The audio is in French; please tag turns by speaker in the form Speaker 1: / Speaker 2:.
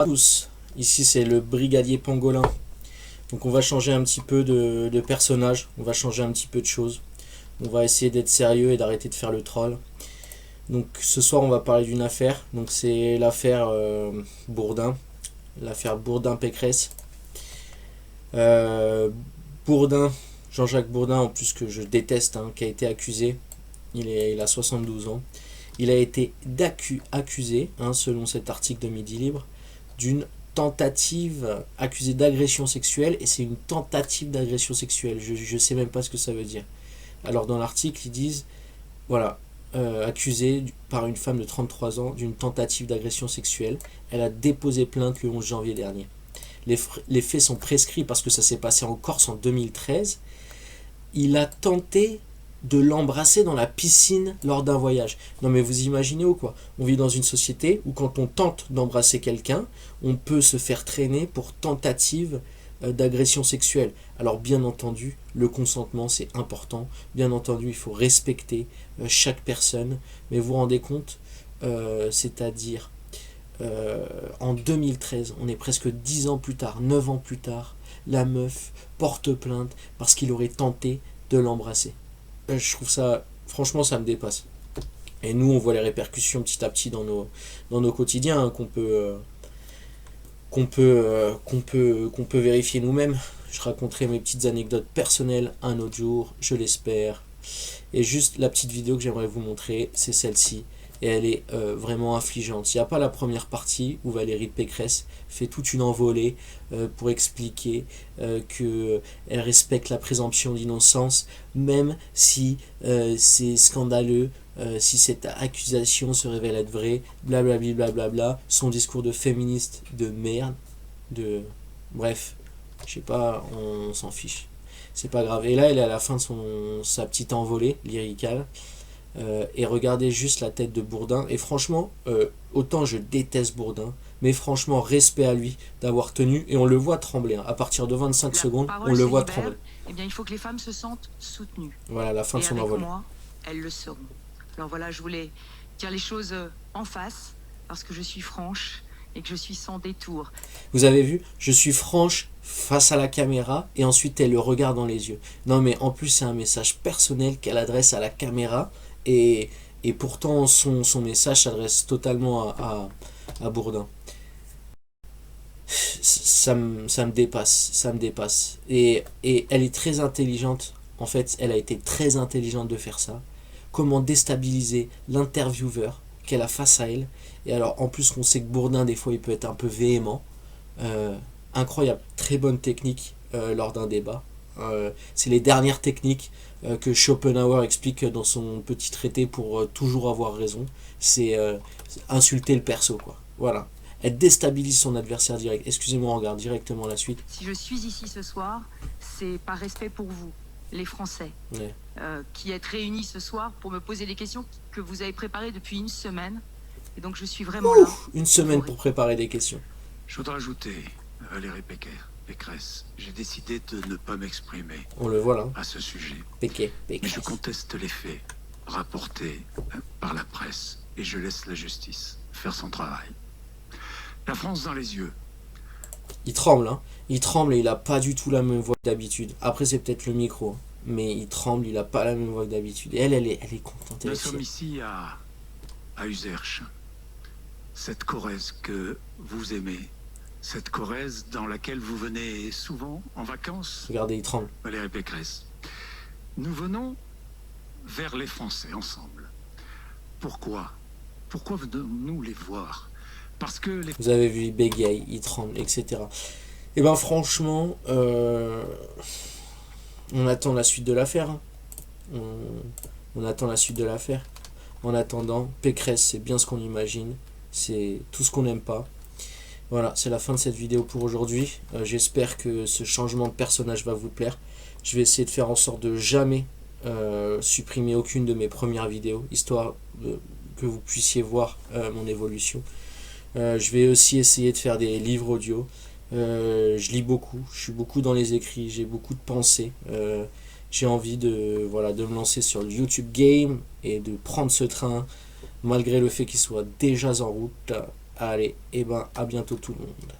Speaker 1: À tous, ici c'est le brigadier Pangolin. Donc on va changer un petit peu de personnage, on va changer un petit peu de choses. On va essayer d'être sérieux et d'arrêter de faire le troll. Donc ce soir on va parler d'une affaire, donc c'est l'affaire Bourdin, l'affaire Bourdin-Pécresse. Bourdin, Jean-Jacques Bourdin, en plus que je déteste, hein, qui a été accusé, il a 72 ans. Il a été accusé, hein, selon cet article de Midi Libre, d'une tentative accusée d'agression sexuelle, et c'est une tentative d'agression sexuelle, je sais même pas ce que ça veut dire. Alors dans l'article ils disent, voilà, accusé par une femme de 33 ans d'une tentative d'agression sexuelle, elle a déposé plainte le 11 janvier dernier. Les faits sont prescrits parce que ça s'est passé en Corse en 2013. Il a tenté de l'embrasser dans la piscine lors d'un voyage. Non mais vous imaginez ou quoi? On vit dans une société où quand on tente d'embrasser quelqu'un, on peut se faire traîner pour tentative d'agression sexuelle. Alors bien entendu, le consentement c'est important. Bien entendu, il faut respecter chaque personne. Mais vous vous rendez compte, c'est-à-dire en 2013, on est presque 10 ans plus tard, 9 ans plus tard, la meuf porte plainte parce qu'il aurait tenté de l'embrasser. Je trouve ça, franchement, ça me dépasse. Et nous, on voit les répercussions petit à petit dans nos quotidiens, hein, qu'on peut vérifier nous-mêmes. Je raconterai mes petites anecdotes personnelles un autre jour, je l'espère. Et juste la petite vidéo que j'aimerais vous montrer, c'est celle-ci. Et elle est vraiment affligeante. Il n'y a pas la première partie où Valérie Pécresse fait toute une envolée pour expliquer qu'elle respecte la présomption d'innocence, même si c'est scandaleux, si cette accusation se révèle être vraie, blablabla, blablabla, son discours de féministe de merde, bref, je sais pas, on s'en fiche. C'est pas grave. Et là, elle est à la fin de sa petite envolée lyricale. Et regardez juste la tête de Bourdin. Et franchement, autant je déteste Bourdin, mais franchement, respect à lui d'avoir tenu. Et on le voit trembler, hein. À partir de 25 secondes, on le voit trembler.
Speaker 2: Eh bien, il faut que les femmes se sentent soutenues.
Speaker 1: Voilà, la fin de son envolée.
Speaker 2: Moi, elles le seront. Alors voilà, je voulais dire les choses en face, parce que je suis franche et que je suis sans détour.
Speaker 1: Vous avez vu? Je suis franche face à la caméra et ensuite elle le regarde dans les yeux. Non mais en plus c'est un message personnel qu'elle adresse à la caméra et pourtant son message s'adresse totalement à Bourdin. Ça me dépasse. Et elle est très intelligente. En fait, elle a été très intelligente de faire ça. Comment déstabiliser l'intervieweur qu'elle a face à elle. Et alors, en plus, qu'on sait que Bourdin, des fois, il peut être un peu véhément. Incroyable. Très bonne technique lors d'un débat. C'est les dernières techniques que Schopenhauer explique dans son petit traité pour toujours avoir raison. C'est insulter le perso, quoi. Voilà. Elle déstabilise son adversaire direct. Excusez-moi, on regarde directement la suite.
Speaker 2: Si je suis ici ce soir, c'est par respect pour vous, les Français,
Speaker 1: Ouais.
Speaker 2: Qui êtes réunis ce soir pour me poser des questions que vous avez préparées depuis une semaine. Et donc je suis vraiment là.
Speaker 1: Une semaine pour préparer des questions.
Speaker 3: Je voudrais ajouter, Valérie Pécresse, j'ai décidé de ne pas m'exprimer
Speaker 1: On le voit là.
Speaker 3: à ce sujet.
Speaker 1: Pécresse.
Speaker 3: Mais je conteste les faits rapportés par la presse et je laisse la justice faire son travail. La France dans les yeux.
Speaker 1: Il tremble, hein. Il tremble et il a pas du tout la même voix que d'habitude. Après, c'est peut-être le micro. Mais il tremble, il a pas la même voix que d'habitude. Et elle est contente.
Speaker 3: Nous sommes ici à Userche. Cette Corrèze que vous aimez. Cette Corrèze dans laquelle vous venez souvent en vacances.
Speaker 1: Regardez, il tremble.
Speaker 3: Valérie Pécresse. Nous venons vers les Français ensemble. Pourquoi venons-nous les voir? Parce que les...
Speaker 1: Vous avez vu, il bégaye, il tremble, etc. Et ben franchement, on attend la suite de l'affaire. Hein. On attend la suite de l'affaire. En attendant, Pécresse, c'est bien ce qu'on imagine. C'est tout ce qu'on n'aime pas. Voilà, c'est la fin de cette vidéo pour aujourd'hui. J'espère que ce changement de personnage va vous plaire. Je vais essayer de faire en sorte de jamais supprimer aucune de mes premières vidéos, histoire que vous puissiez voir mon évolution. Je vais aussi essayer de faire des livres audio. Je lis beaucoup, je suis beaucoup dans les écrits, j'ai beaucoup de pensées. J'ai envie de me lancer sur le YouTube Game et de prendre ce train, malgré le fait qu'il soit déjà en route. Allez, et ben à bientôt tout le monde.